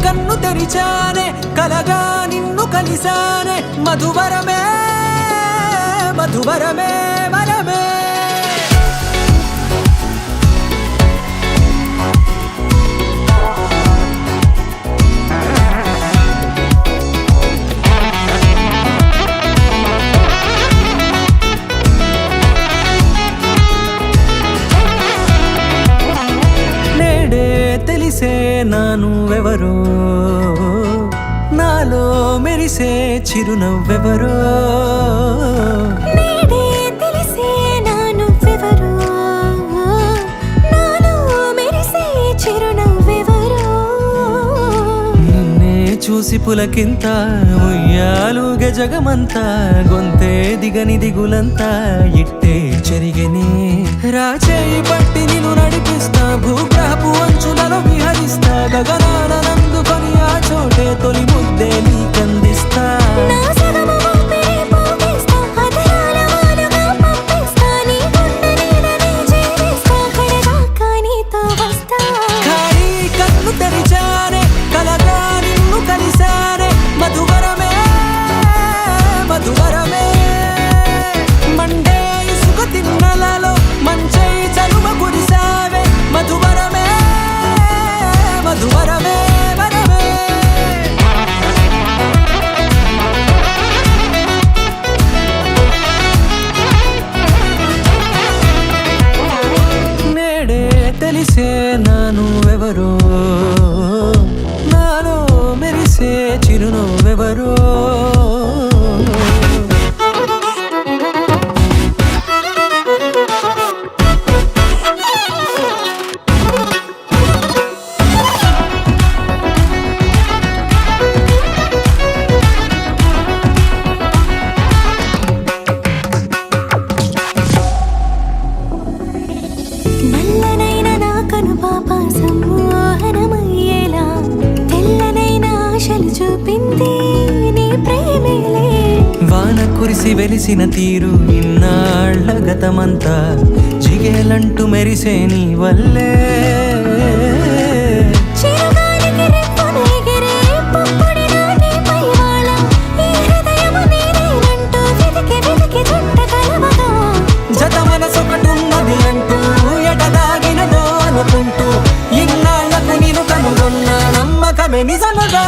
కన్ను తెరిచానే కలగా నిన్ను కలిసానే మధువరమే మధువరమే వరమే తెలిసే నానువెవరో నాలో మెరిసే చిరునవ్వెవరో నేడే తెలిసే నానువెవరో నాలో మెరిసే చిరునవ్వెవరో నిన్నే చూసి పులకింత ఉయ్యాలుగే జగమంతా గొంతే దిగని దిగులంతా ఇట్టే చెరిగెనే రాచేయి పట్టి నిన్ను నడిపిస్తా భూగ్రహపు అంచులలో విహరిస్తా గగనాన నందుకొని ఆ చోటే తొలి ముద్దే నీకందిస్తా నా సగమ ఊపిరి పోగిస్తా అదరాల వాలుగా పంపిస్తా నీ గుండె నీడనే చేరిస్తా కడదాకా నీతో వస్తా ఖాళీ కన్ను తెరిచానే కలగా నిన్ను కలిసానే మధువరమే మధువరమే మండే ఇసుక తిన్నలలో మంచై చలువ కురిసావే మధువరమే మధువరమే వరమే నేడే తెలిసే నానువెవరో నాలో మెరిసే చిరునవ్వెవరో నల్లనైన నా కనుపాప సమ్మోహనమయ్యేలా తెల్లనైన ఆశలు చూపింది నీ ప్రేమేలే వాన కురిసి వెలిసిన తీరు ఇన్నాళ్ల గతమంతా జిగేలంటూ మెరిసే నీ వల్లే చిరుగాలికి రెప్పను ఎగిరే పుప్పొడిన నీపై వాళ ఈ హృదయము నేనేనంటూ వెతికి వెతికి చుట్ట కలవగా జత మనసొకటున్నది అంటూ ఎడదాగినదో అనుకుంటూ ఇన్నాళ్లకు నేను కనుగొన్న నమ్మకమే నిజముగా